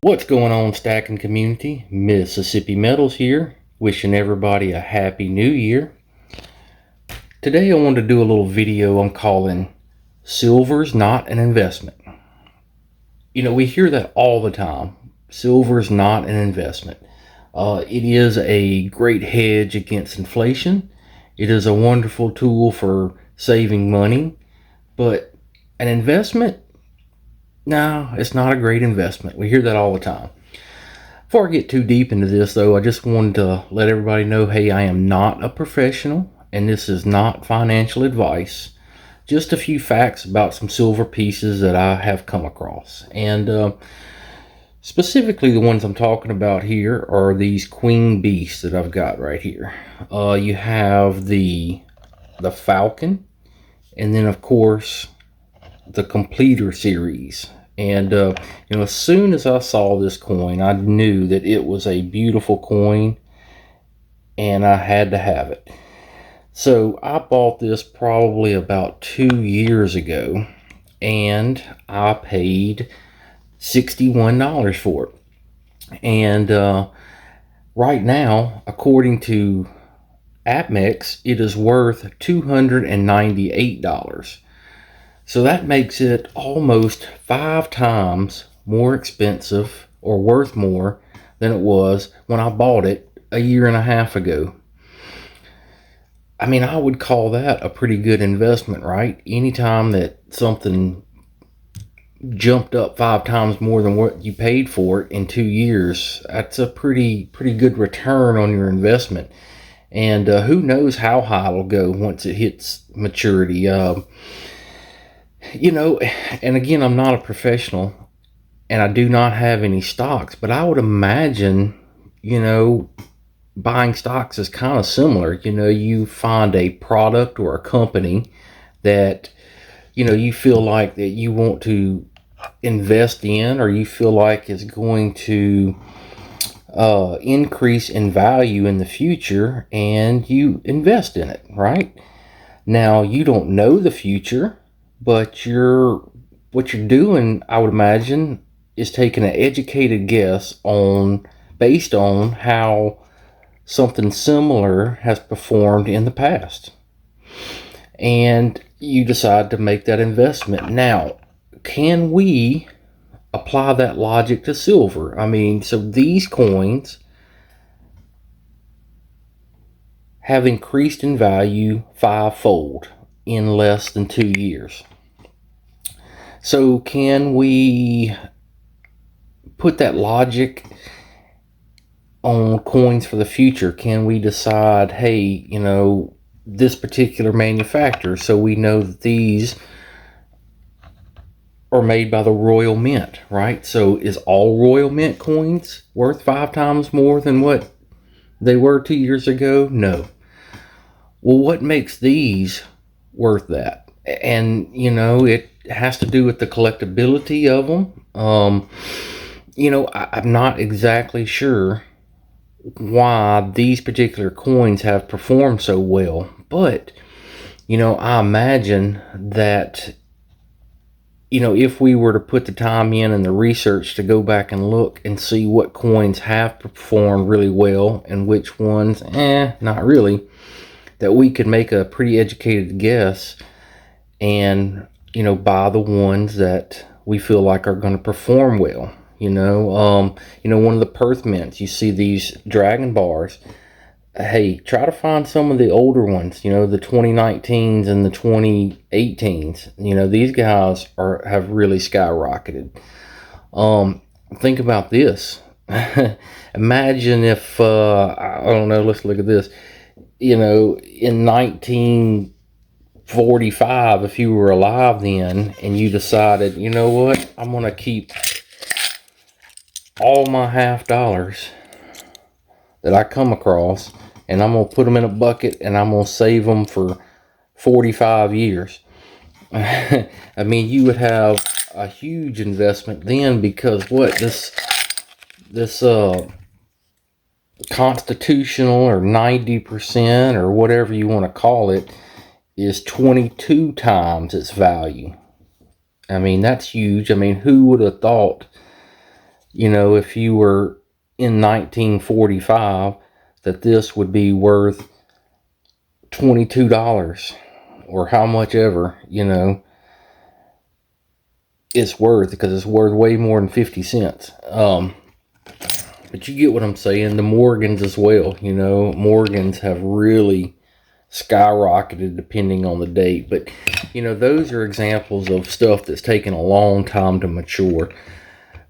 What's going on, stacking community? Mississippi Metals here, wishing everybody a happy new year. Today I wanted to do a little video I'm calling Silver's Not an Investment. You know, we hear that all the time. Silver's not an investment. It is a great hedge against inflation. It is a wonderful tool for saving money, but an investment? No, it's not a great investment. We hear that all the time. Before I get too deep into this, though, I just wanted to let everybody know, hey, I am not a professional, and this is not financial advice. Just a few facts about some silver pieces that I have come across. And specifically the ones I'm talking about here are these Queen Beasts that I've got right here. You have the Falcon, and then, of course, the Completer series. And as soon as I saw this coin, I knew that it was a beautiful coin and I had to have it. So I bought this probably about 2 years ago, and I paid $61 for it. And right now, according to APMEX, it is worth $298. So that makes it almost 5 times more expensive, or worth more, than it was when I bought it a year and a half ago. I mean, I would call that a pretty good investment, right? Anytime that something jumped up 5 times more than what you paid for it in 2 years, that's a pretty good return on your investment. And who knows how high it'll go once it hits maturity. And again, I'm not a professional and I do not have any stocks, but I would imagine, buying stocks is kind of similar. You find a product or a company that, you feel like that you want to invest in, or you feel like it's going to increase in value in the future, and you invest in it, right? Now, you don't know the future, but what you're doing, I would imagine, is taking an educated guess based on how something similar has performed in the past. And you decide to make that investment. Now, can we apply that logic to silver? I mean, so these coins have increased in value 5-fold in less than 2 years. So can we put that logic on coins for the future? Can we decide, hey, this particular manufacturer, so we know that these are made by the Royal Mint, right? So is all Royal Mint coins worth 5 times more than what they were 2 years ago? No. Well, what makes these worth that? And, it has to do with the collectability of them. I'm not exactly sure why these particular coins have performed so well, but I imagine that if we were to put the time in and the research to go back and look and see what coins have performed really well and which ones not really, that we could make a pretty educated guess and buy the ones that we feel like are going to perform well. One of the Perth mints, you see these dragon bars. Hey, try to find some of the older ones, the 2019s and the 2018s. These guys have really skyrocketed. Think about this. Imagine if I don't know, let's look at this. In 1945, if you were alive then and you decided, you know what, I'm going to keep all my half dollars that I come across and I'm going to put them in a bucket and I'm going to save them for 45 years. I mean, you would have a huge investment then, because this constitutional, or 90%, or whatever you want to call it, is 22 times its value. I mean, that's huge. I mean, who would have thought you know, if you were in 1945, that this would be worth $22 or how much ever, you know, it's worth, because it's worth way more than 50 cents. But you get what I'm saying. The Morgans as well, you know, Morgans have really skyrocketed depending on the date. But, you know, those are examples of stuff that's taken a long time to mature.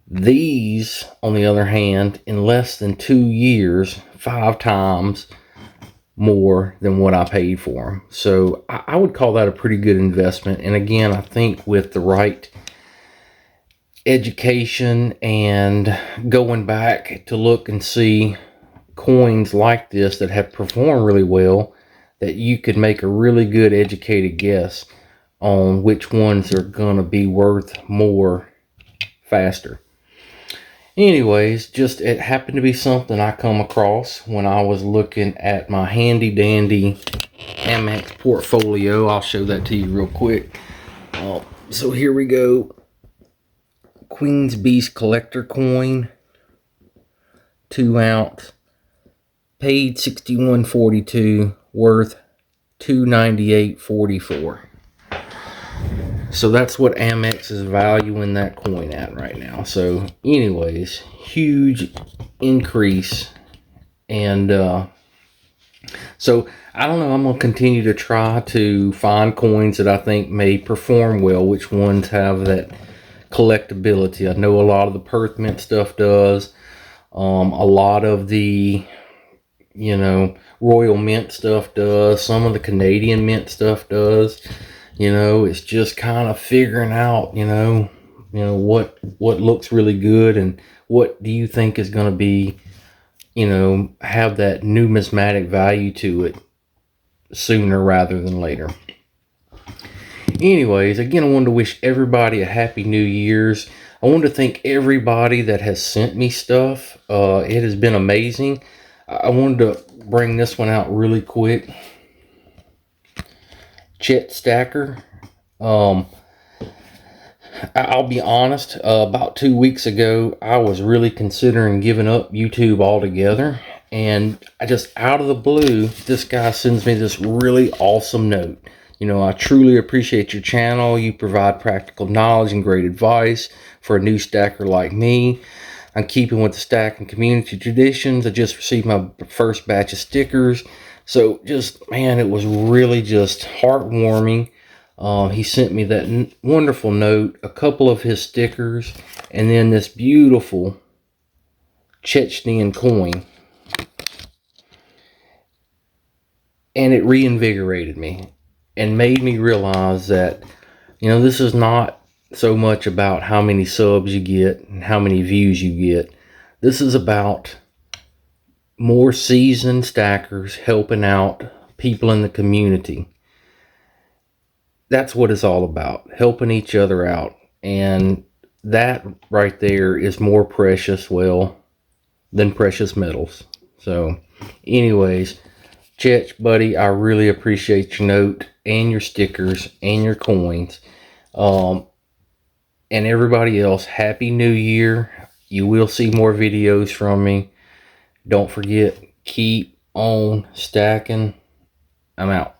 These, on the other hand, in less than 2 years, 5 times more than what I paid for them. So I would call that a pretty good investment. And again, I think with the right education and going back to look and see coins like this that have performed really well, that you could make a really good educated guess on which ones are going to be worth more faster. Anyways, just it happened to be something I come across when I was looking at my handy dandy Amex portfolio. I'll show that to you real quick. So here we go. Queen's Beast collector coin, 2 ounce, paid $61.42, worth $298.44. So that's what Amex is valuing that coin at right now. So anyways, huge increase. And so I don't know, I'm going to continue to try to find coins that I think may perform well, which ones have that collectability. I know a lot of the Perth Mint stuff does. A lot of the, you know, Royal Mint stuff does. Some of the Canadian Mint stuff does. You know, it's just kind of figuring out, you know, what looks really good and what do you think is going to be, you know, have that numismatic value to it sooner rather than later. Anyways, again, I wanted to wish everybody a happy New Year's. I want to thank everybody that has sent me stuff. It has been amazing. I wanted to bring this one out really quick. Chet Stacker. I'll be honest, about 2 weeks ago, I was really considering giving up YouTube altogether. And I just, out of the blue, this guy sends me this really awesome note. You know, I truly appreciate your channel. You provide practical knowledge and great advice for a new stacker like me. I'm keeping with the stacking community traditions. I just received my first batch of stickers. So just, man, it was really just heartwarming. He sent me that wonderful note, a couple of his stickers, and then this beautiful Chechenian coin. And it reinvigorated me and made me realize that, you know, this is not so much about how many subs you get and how many views you get. This is about more seasoned stackers helping out people in the community. That's what it's all about, helping each other out. And that right there is more precious, well, than precious metals. So anyways, Chet, buddy, I really appreciate your note and your stickers and your coins. And everybody else, Happy New Year. You will see more videos from me. Don't forget, keep on stacking. I'm out.